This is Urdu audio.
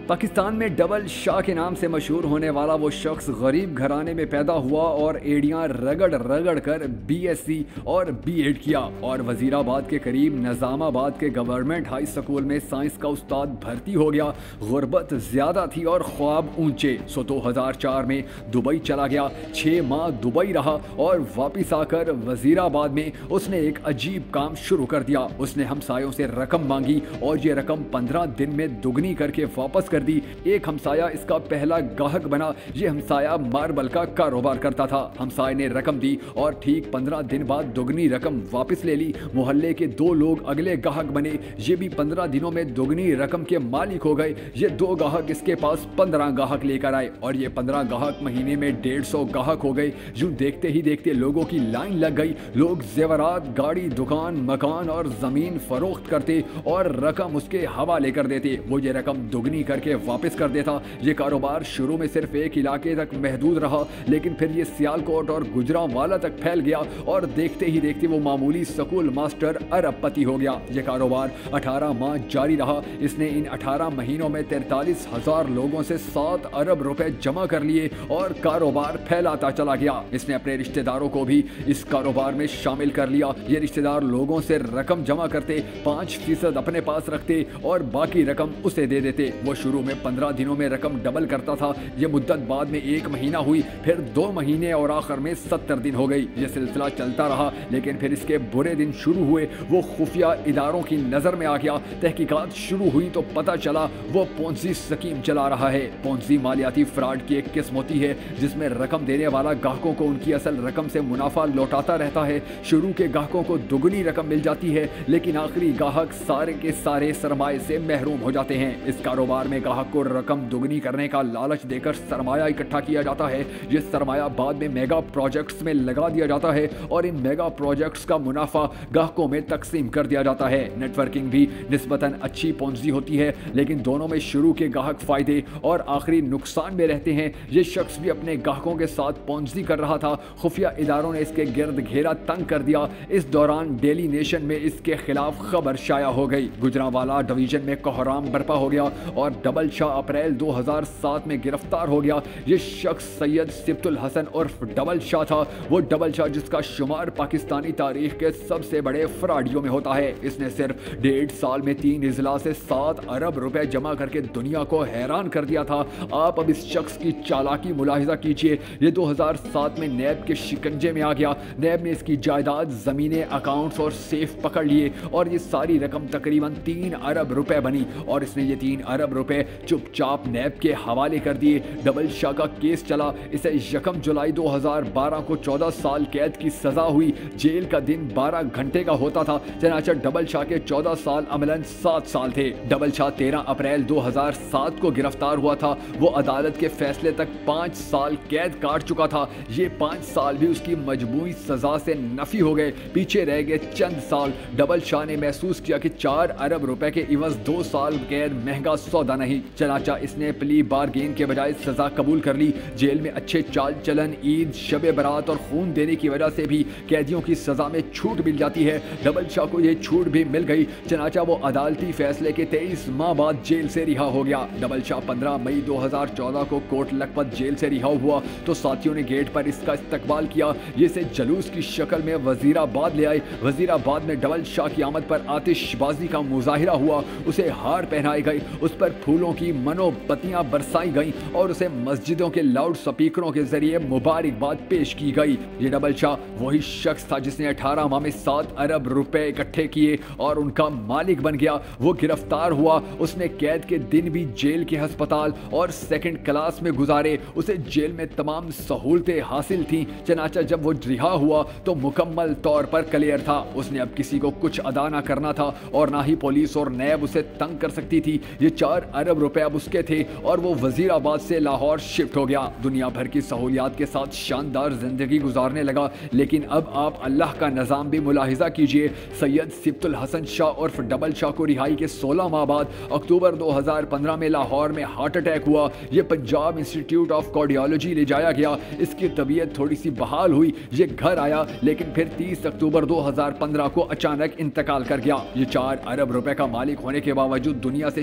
پاکستان میں ڈبل شاہ کے نام سے مشہور ہونے والا وہ شخص غریب گھرانے میں پیدا ہوا اور ایڑیاں رگڑ رگڑ کر BSc اور B.Ed کیا اور وزیر آباد کے قریب نظام آباد کے گورنمنٹ ہائی سکول میں سائنس کا استاد بھرتی ہو گیا۔ غربت زیادہ تھی اور خواب اونچے، سو 2004 میں دبئی چلا گیا۔ 6 ماہ دبئی رہا اور واپس آ کر وزیر آباد میں اس نے ایک عجیب کام شروع کر دیا۔ اس نے ہمسایوں سے رقم مانگی اور یہ رقم 15 دن میں دگنی کر کے واپس کر دی۔ ایک ہمسایہ اس کا پہلا گاہک بنا۔ یہ ہمسایہ ماربل کا کاروبار کرتا تھا۔ ہمسایہ نے رقم دی اور ٹھیک 15 دن بعد دگنی رقم واپس لے لی۔ محلے کے 2 لوگ اگلے گاہک بنے، یہ بھی 15 دنوں میں دگنی رقم کے مالک ہو گئے۔ یہ 2 گاہک اس کے پاس 15 گاہک لے کر آئے اور یہ 15 گاہک مہینے میں 150 گاہک ہو گئے۔ یوں دیکھتے ہی دیکھتے لوگوں کی لائن لگ گئی۔ لوگ زیورات، گاڑی، دکان، مکان اور زمین فروخت کرتے اور رقم اس کے حوالے کر دیتے۔ وہ یہ رقم دگنی کر کے واپس کر دیتا۔ یہ کاروبار شروع میں صرف ایک علاقے تک محدود رہا، لیکن پھر یہ سیالکوٹ اور گجرانوالہ تک پھیل گیا اور دیکھتے ہی دیکھتے وہ معمولی سکول ماسٹر ارب پتی ہو گیا۔ یہ کاروبار 18 ماہ جاری رہا۔ اس نے ان 18 مہینوں میں 43,000 لوگوں سے 7 ارب روپے جمع کر لیے اور کاروبار پھیلاتا چلا گیا۔ اس نے اپنے رشتہ داروں کو بھی اس کاروبار میں شامل کر لیا۔ یہ رشتہ دار لوگوں سے رقم جمع کرتے، 5% اپنے پاس رکھتے اور باقی رقم اسے دے دیتے۔ وہ شروع میں 15 دنوں میں رقم ڈبل کرتا تھا۔ یہ مدت بعد میں 1 مہینہ ہوئی، پھر 2 مہینے اور آخر میں 70 دن ہو گئی۔ یہ سلسلہ چلتا رہا، لیکن پھر اس کے برے دن شروع ہوئے۔ وہ خفیہ اداروں کی نظر میں آ گیا۔ تحقیقات شروع ہوئی تو پتہ چلا وہ پونزی سکیم چلا رہا ہے۔ پونزی مالیاتی فراڈ کی ایک قسم ہوتی ہے جس میں رقم دینے والا گاہکوں کو ان کی اصل رقم سے منافع لوٹاتا رہتا ہے۔ شروع کے گاہکوں کو دگنی رقم مل جاتی ہے، لیکن آخری گاہک سارے کے سارے سرمایے سے محروم ہو جاتے ہیں۔ اس کاروبار میں گاہک کو رقم دگنی کرنے کا لالچ دے کر سرمایہ اکٹھا کیا جاتا ہے۔ یہ سرمایہ بعد میں میگا پروجیکٹس میں لگا دیا جاتا ہے اور ان میگا پروجیکٹس کا منافع گاہکوں میں تقسیم کر دیا جاتا ہے۔ نیٹ ورکنگ بھی نسبتاً اچھی پونزی ہوتی ہے، لیکن دونوں میں شروع کے گاہک فائدے اور آخری نقصان میں رہتے ہیں۔ یہ شخص بھی اپنے گاہکوں کے ساتھ پونزی کر رہا تھا۔ خفیہ اداروں نے اس کے گرد گھیرا تنگ کر دیا۔ اس دوران ڈیلی نیشن میں اس کے خلاف خبر شائع ہو گئی۔ گجرانوالہ ڈویژن میں کوحرام برپا ہو گیا اور ڈبل شاہ اپریل 2007 میں گرفتار ہو گیا۔ یہ شخص سید سبت الحسن عرف ڈبل شاہ تھا۔ وہ ڈبل شاہ جس کا شمار پاکستانی تاریخ کے سب سے بڑے فراڈیوں میں ہوتا ہے۔ اس نے صرف 1.5 سال میں 3 اضلاع سے 7 ارب روپے جمع کر کے دنیا کو حیران کر دیا تھا۔ آپ اب اس شخص کی چالاکی ملاحظہ کیجئے۔ یہ 2007 میں نیب کے شکنجے میں آ گیا۔ نیب نے اس کی جائیداد، زمینیں، اکاؤنٹس اور سیف پکڑ لیے اور یہ ساری رقم تقریباً 3 ارب روپے بنی اور اس نے یہ 3 ارب روپے چپ چاپ نیب کے حوالے کر دیے۔ ڈبل شاہ کا کیس چلا۔ اسے 1 جولائی 2012 کو 14 سال قید کی سزا ہوئی۔ جیل کا دن 12 گھنٹے کا ہوتا تھا، چنانچہ ڈبل شاہ کے 14 سال عملاً 7 سال تھے۔ ڈبل شاہ 13 اپریل 2007 کو گرفتار ہوا تھا۔ وہ عدالت کے فیصلے تک 5 سال قید کاٹ چکا تھا۔ یہ 5 سال بھی اس کی مجموعی سزا سے نفی ہو گئے، پیچھے رہ گئے چند سال۔ ڈبل شاہ نے محسوس کیا کہ 4 ارب روپے کے عوض 2 سال قید مہنگا سودا نہیں، چنانچہ اس نے پلی بارگین کے بجائے سزا قبول کر لی۔ جیل میں اچھے چال چلن، عید، شب برات اور خون دینے کی وجہ سے بھی قیدیوں کی سزا میں چھوٹ مل جاتی ہے۔ ڈبل شاہ کو یہ چھوٹ بھی مل گئی، چنانچہ وہ عدالتی فیصلے کے 23 ماہ بعد جیل سے رہا ہو گیا۔ ڈبل شاہ 15 مئی 2014 کو کوٹ لکھپت جیل سے رہا ہوا تو ساتھیوں نے گیٹ پر اس کا استقبال کیا۔ یہ اسے جلوس کی شکل میں وزیر آباد لے آئے۔ وزیر آباد میں ڈبل شاہ کی آمد پر آتش بازی کا مظاہرہ ہوا، اسے ہار پہنائے گئے، اس پر پھولوں کی منو بتیاں برسائی گئیں اور اسے مسجدوں کے لاؤڈ سپیکروں کے ذریعے مبارکباد پیش کی گئی۔ یہ ڈبل شاہ وہی شخص تھا جس نے 18 ماہ میں 7 ارب روپے اکٹھے کیے اور ان کا مالک بن گیا۔ وہ گرفتار ہوا۔ اس نے قید کے دن بھی جیل کے ہسپتال اور 2nd کلاس میں گزارے۔ اسے جیل میں تمام سہولتیں حاصل تھیں، چنانچہ جب وہ رہا ہوا تو مکمل طور پر کلیئر تھا۔ اس نے اب کسی کو کچھ ادا نہ کرنا تھا اور نہ ہی پولیس اور نیب اسے تنگ کر سکتی تھی۔ یہ 4 ارب روپے اب اس کے تھے اور وہ وزیر آباد سے لاہور شفٹ ہو گیا۔ دنیا بھر کی سہولیات کے ساتھ شاندار زندگی گزارنے لگا، لیکن اب آپ اللہ کا نظام بھی ملاحظہ کیجئے۔ سید سبت الحسن شاہ عرف ڈبل شاہ کو رہائی کے 16 ماہ بعد اکتوبر 2015 میں لاہور میں ہارٹ اٹیک ہوا۔ یہ پنجاب انسٹیٹیوٹ آف کارڈیالوجی لے جایا گیا۔ اس کی طبیعت تھوڑی سی بحال ہوئی، یہ گھر آیا، لیکن پھر 30 اکتوبر 2015 کو اچانک انتقال کر گیا۔ یہ 4 ارب روپے کا مالک ہونے کے باوجود دنیا سے